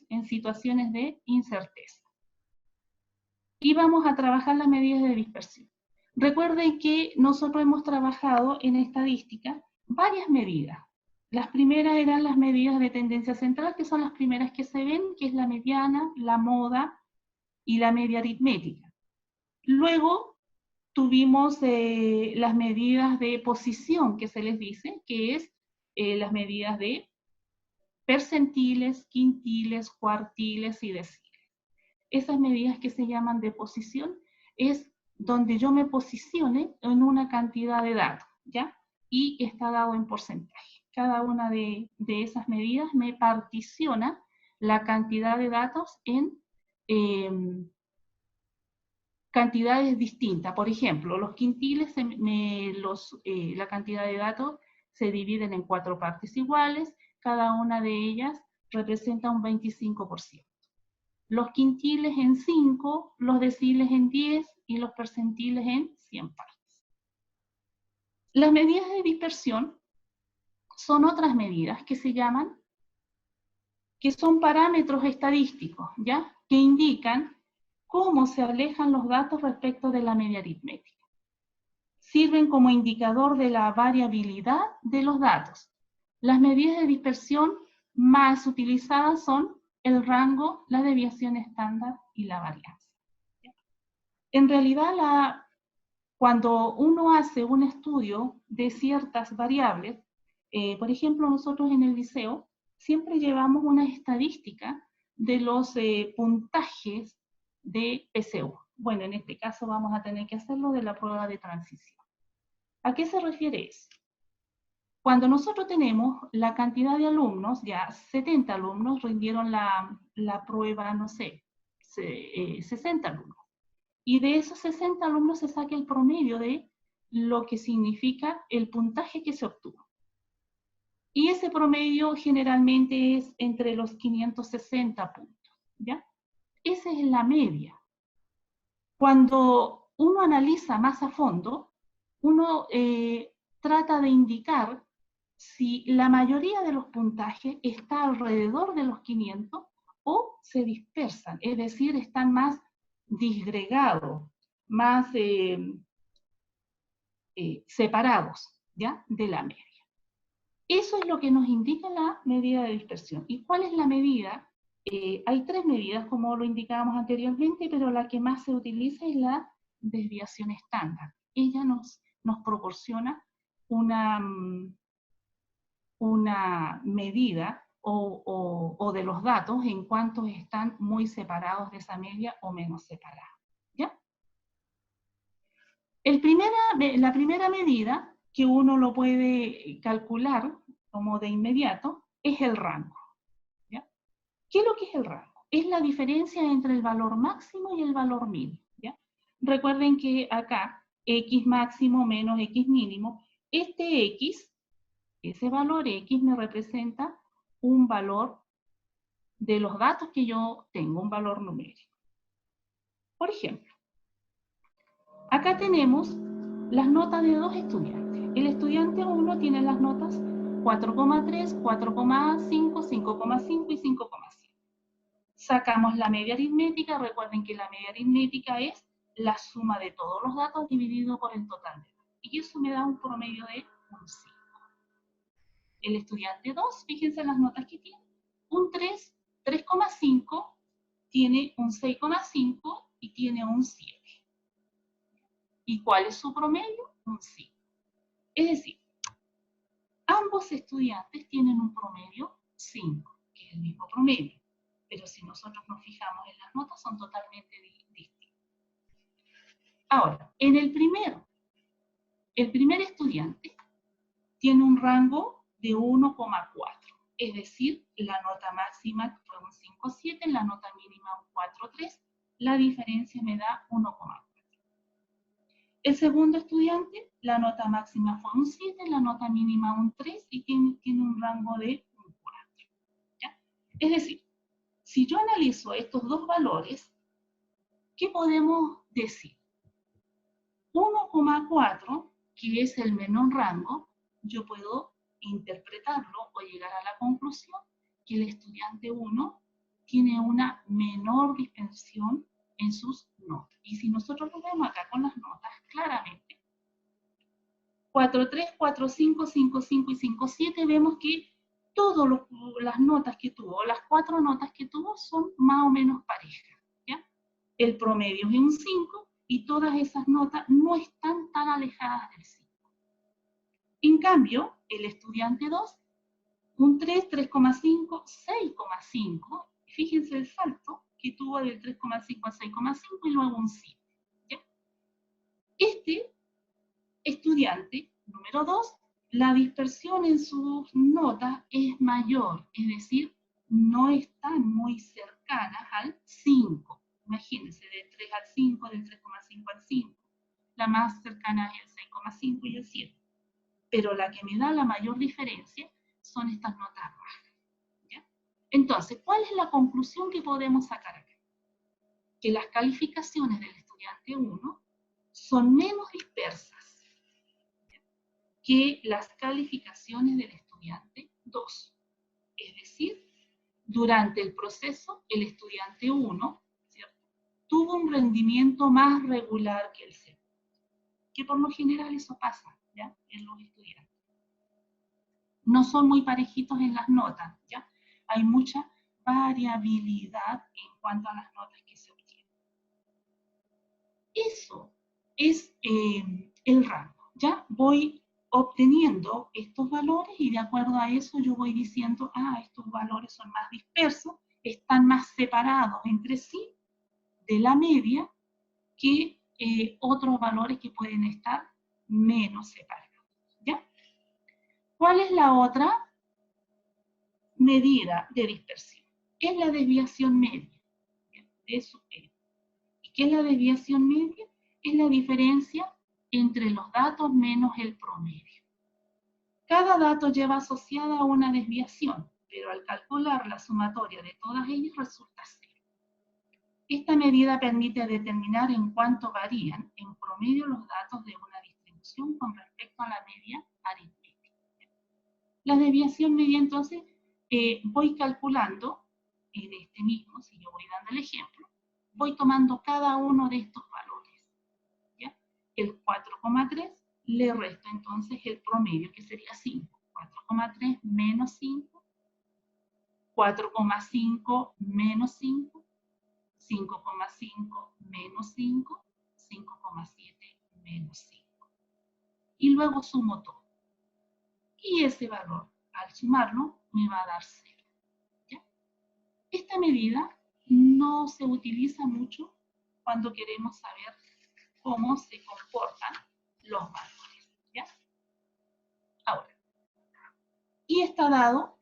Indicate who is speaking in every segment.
Speaker 1: en situaciones de incerteza. Y vamos a trabajar las medidas de dispersión. Recuerden que nosotros hemos trabajado en estadística varias medidas. Las primeras eran las medidas de tendencia central, que son las primeras que se ven, que es la mediana, la moda y la media aritmética. Luego tuvimos las medidas de posición, que se les dice, que es las medidas de percentiles, quintiles, cuartiles y deciles. Esas medidas que se llaman de posición es donde yo me posicione en una cantidad de datos, ¿ya? Y está dado en porcentaje. Cada una de esas medidas me particiona la cantidad de datos en cantidades distintas. Por ejemplo, los quintiles, la cantidad de datos se dividen en 4 partes iguales, cada una de ellas representa un 25%. Los quintiles en 5, los deciles en 10 y los percentiles en 100 partes. Las medidas de dispersión son otras medidas que se llaman, que son parámetros estadísticos, ¿ya? Que indican cómo se alejan los datos respecto de la media aritmética. Sirven como indicador de la variabilidad de los datos. Las medidas de dispersión más utilizadas son el rango, la desviación estándar y la varianza. En realidad, cuando uno hace un estudio de ciertas variables, por ejemplo, nosotros en el liceo siempre llevamos una estadística de los puntajes de PCU. Bueno, en este caso vamos a tener que hacerlo de la prueba de transición. ¿A qué se refiere eso? Cuando nosotros tenemos la cantidad de alumnos, ya 70 alumnos rindieron la prueba, no sé, 60 alumnos. Y de esos 60 alumnos se saca el promedio de lo que significa el puntaje que se obtuvo. Y ese promedio generalmente es entre los 560 puntos, ¿ya? Esa es la media. Cuando uno analiza más a fondo, uno trata de indicar si la mayoría de los puntajes está alrededor de los 500 o se dispersan, es decir, están más disgregados, más separados, ¿ya? De la media. Eso es lo que nos indica la medida de dispersión. ¿Y cuál es la medida? Hay 3 medidas, como lo indicábamos anteriormente, pero la que más se utiliza es la desviación estándar. Ella nos proporciona una medida o de los datos en cuanto están muy separados de esa media o menos separados, ¿ya? La primera medida que uno lo puede calcular como de inmediato es el rango, ¿ya? ¿Qué es lo que es el rango? Es la diferencia entre el valor máximo y el valor mínimo, ¿ya? Recuerden que acá X máximo menos X mínimo, este X, ese valor X me representa un valor de los datos que yo tengo, un valor numérico. Por ejemplo, acá tenemos las notas de 2 estudiantes. El estudiante 1 tiene las notas 4,3, 4,5, 5,5 y 5,7. Sacamos la media aritmética. Recuerden que la media aritmética es la suma de todos los datos dividido por el total de datos. Y eso me da un promedio de un 5. El estudiante 2, fíjense las notas que tiene. Un 3, 3,5, tiene un 6,5 y tiene un 7. ¿Y cuál es su promedio? Un 5. Es decir, ambos estudiantes tienen un promedio 5, que es el mismo promedio. Pero si nosotros nos fijamos en las notas, son totalmente distintas. Ahora, en el primer estudiante tiene un rango de 1,4. Es decir, la nota máxima fue un 5,7, la nota mínima un 4,3. La diferencia me da 1,4. El segundo estudiante, la nota máxima fue un 7, la nota mínima un 3 y tiene un rango de un 4. ¿Ya? Es decir, si yo analizo estos dos valores, ¿qué podemos decir? 1,4, que es el menor rango, yo puedo interpretarlo o llegar a la conclusión que el estudiante 1 tiene una menor dispersión en sus notas. Y si nosotros lo vemos acá con las notas, claramente, 4.3, 4.5, 5.5 y 5.7, vemos que todas las notas que tuvo, las 4 notas que tuvo, son más o menos parejas, ¿ya? El promedio es un 5 y todas esas notas no están tan alejadas del 5. En cambio, el estudiante 2, un 3, 3,5, 6,5, fíjense el salto que tuvo del 3,5 a 6,5 y luego un 7. ¿Ya? Este estudiante, número 2, la dispersión en sus notas es mayor, es decir, no están muy cercanas al 5. Imagínense, del 3 al 5, del 3,5 al 5. La más cercana es el 6,5 y el 7. Pero la que me da la mayor diferencia son estas notas bajas. ¿Ya? Entonces, ¿cuál es la conclusión que podemos sacar acá? Que las calificaciones del estudiante 1 son menos dispersas que las calificaciones del estudiante 2. Es decir, durante el proceso, el estudiante 1, ¿cierto?, tuvo un rendimiento más regular que el segundo. Que por lo general eso pasa, ¿ya?, en los estudiantes. No son muy parejitos en las notas, ¿ya? Hay mucha variabilidad en cuanto a las notas que se obtienen. Eso es el rango, ¿ya? Voy obteniendo estos valores y de acuerdo a eso yo voy diciendo, estos valores son más dispersos, están más separados entre sí de la media que otros valores que pueden estar menos separados, ¿ya? ¿Cuál es la otra medida de dispersión? Es la desviación media. Eso es. ¿Y qué es la desviación media? Es la diferencia entre los datos menos el promedio. Cada dato lleva asociada una desviación, pero al calcular la sumatoria de todas ellas resulta 0. Esta medida permite determinar en cuánto varían en promedio los datos de una distribución con respecto a la media aritmética. La desviación media, entonces, voy calculando en este mismo, si yo voy dando el ejemplo, voy tomando cada uno de estos valores. ¿Ya? El 4,3 le resto entonces el promedio, que sería 5. 4,3 menos 5, 4,5 menos 5, 5,5 menos 5, 5,7 menos 5. Y luego sumo todo. Y ese valor, al sumarlo, me va a dar 0. ¿Ya? Esta medida no se utiliza mucho cuando queremos saber cómo se comportan los valores. ¿Ya? Ahora, y está dado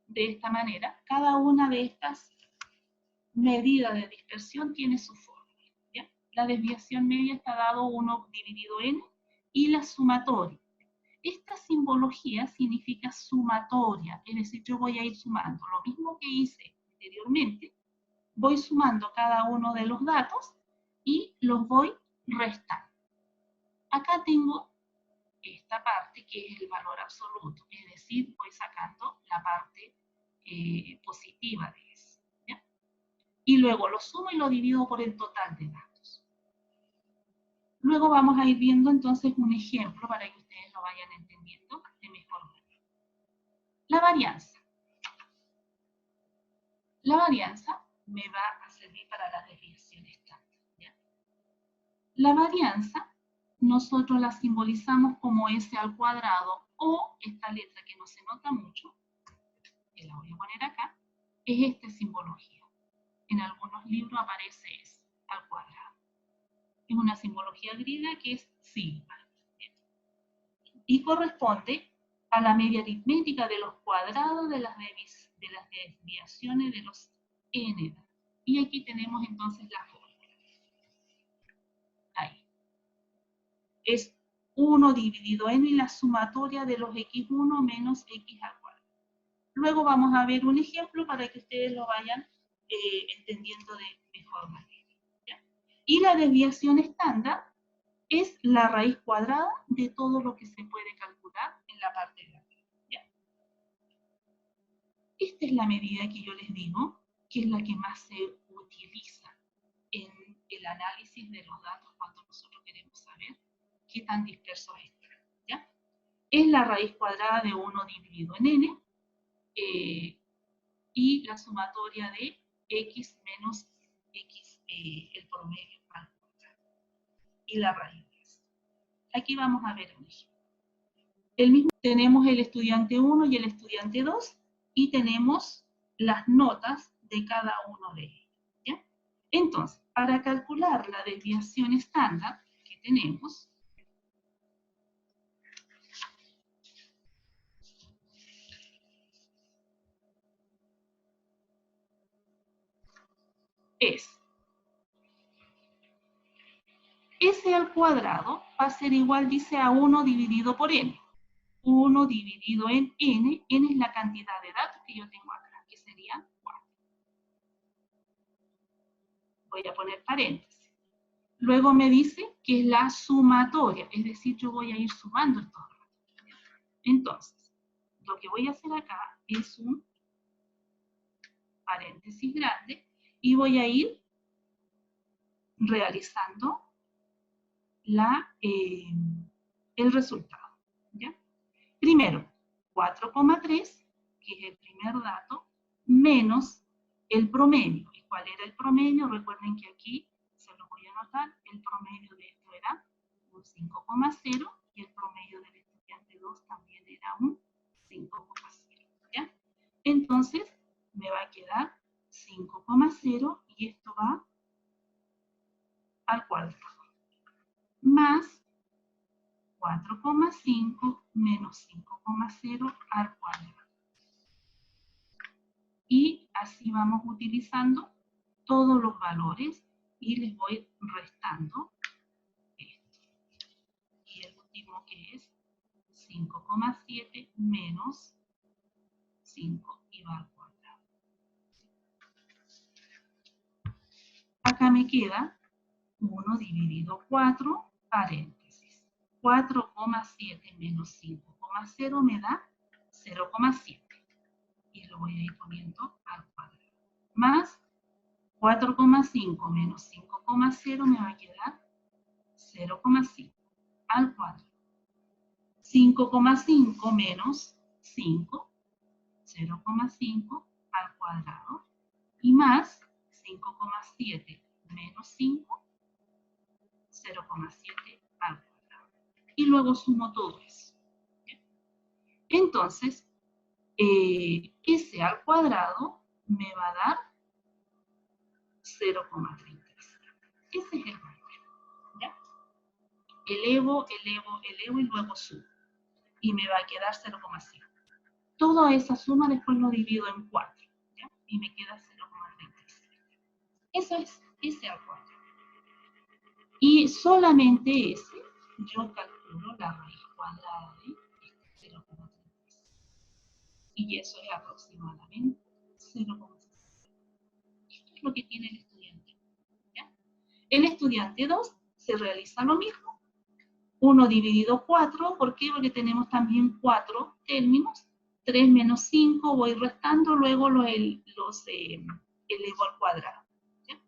Speaker 1: de esta manera, cada una de estas medidas de dispersión tiene su fórmula. ¿Ya? La desviación media está dado 1 dividido n y la sumatoria. Esta simbología significa sumatoria, es decir, yo voy a ir sumando lo mismo que hice anteriormente, voy sumando cada uno de los datos y los voy restando. Acá tengo esta parte que es el valor absoluto, es decir, voy sacando la parte positiva de eso. ¿Ya? Y luego lo sumo y lo divido por el total de datos. Luego vamos a ir viendo entonces un ejemplo para que ustedes lo vayan entendiendo de mejor manera. La varianza. La varianza me va a servir para la desviación estándar. ¿Ya? La varianza nosotros la simbolizamos como s al cuadrado o esta letra que no se nota mucho, que la voy a poner acá, es esta simbología. En algunos libros aparece s al cuadrado. Es una simbología griega que es sigma. Y corresponde a la media aritmética de los cuadrados de las desviaciones de los n. Y aquí tenemos entonces la fórmula. Ahí. Es 1 dividido n la sumatoria de los x1 menos x al cuadrado. Luego vamos a ver un ejemplo para que ustedes lo vayan entendiendo de mejor manera. ¿Ya? Y la desviación estándar es la raíz cuadrada de todo lo que se puede calcular en la parte de arriba. ¿Ya? Esta es la medida que yo les digo que es la que más se utiliza en el análisis de los datos cuando nosotros queremos saber qué tan dispersos están, ¿ya? Es la raíz cuadrada de 1 dividido en n, y la sumatoria de x menos x, el promedio al cuadrado, y la raíz de esto. Aquí vamos a ver un ejemplo. Tenemos el estudiante 1 y el estudiante 2, y tenemos las notas de cada uno de ellos, ¿ya? Entonces, para calcular la desviación estándar que tenemos, es S al cuadrado va a ser igual, dice, a 1 dividido por n. 1 dividido en n, n es la cantidad de datos que yo tengo acá, que sería 4. Voy a poner paréntesis. Luego me dice que es la sumatoria, es decir, yo voy a ir sumando estos datos. Entonces, lo que voy a hacer acá es un paréntesis grande y voy a ir realizando el resultado, ¿ya? Primero, 4,3, que es el primer dato, menos el promedio. ¿Y cuál era el promedio? Recuerden que aquí, se lo voy a anotar, el promedio de esto era un 5,0 y el promedio del estudiante 2 también era un 5,0, ¿ya? Entonces, me va a quedar 5,0 y esto va al cuadrado, más 4,5 menos 5,0 al cuadrado. Y así vamos utilizando todos los valores y les voy restando esto. Y el último que es 5,7 menos 5 y va al cuadrado. Acá me queda 1 dividido 4, paréntesis. 4,7 menos 5,0 me da 0,7. Y lo voy a ir poniendo al cuadrado. Más 4,5 menos 5,0 me va a quedar 0,5 al cuadrado. 5,5 menos 5, 0,5 al cuadrado. Y más 5,7 menos 5, 0,7 al cuadrado. Y luego sumo todo eso. Entonces, S al cuadrado me va a dar 0,37. Ese es el valor, ¿ya? Elevo y luego sumo. Y me va a quedar 0,5. Toda esa suma después lo divido en 4, ¿ya? Y me queda 0,37. Eso es S al cuadrado. Y solamente ese, yo calculo la raíz cuadrada de 0,37. Y eso es aproximadamente 0,6. Esto es lo que tiene el estudiante, ¿ya? El estudiante 2 se realiza lo mismo. 1 dividido 4, ¿por qué? Porque tenemos también 4 términos. 3 menos 5, voy restando, luego los elevo al cuadrado, ¿ya?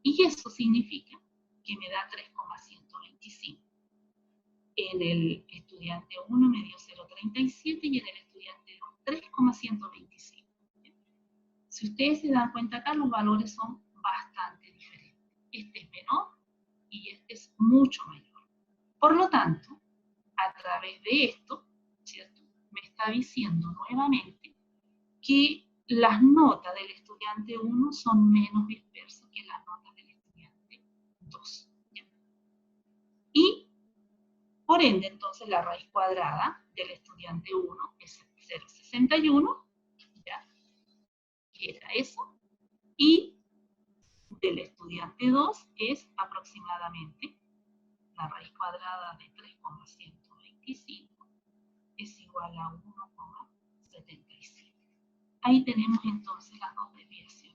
Speaker 1: Y eso significa que me da 3,125. En el estudiante 1 me dio 0,37 y en el estudiante 2 3,125. Si ustedes se dan cuenta acá, los valores son bastante diferentes. Este es menor y este es mucho mayor. Por lo tanto, a través de esto, ¿cierto?, me está diciendo nuevamente que las notas del estudiante 1 son menos dispersas que las notas del estudiante 2. ¿Ya? Y, por ende, entonces la raíz cuadrada del estudiante 1 es 0,61, ¿ya?, que era eso, y del estudiante 2 es aproximadamente la raíz cuadrada de 3,125 es igual a 1,77. Ahí tenemos entonces las dos desviaciones.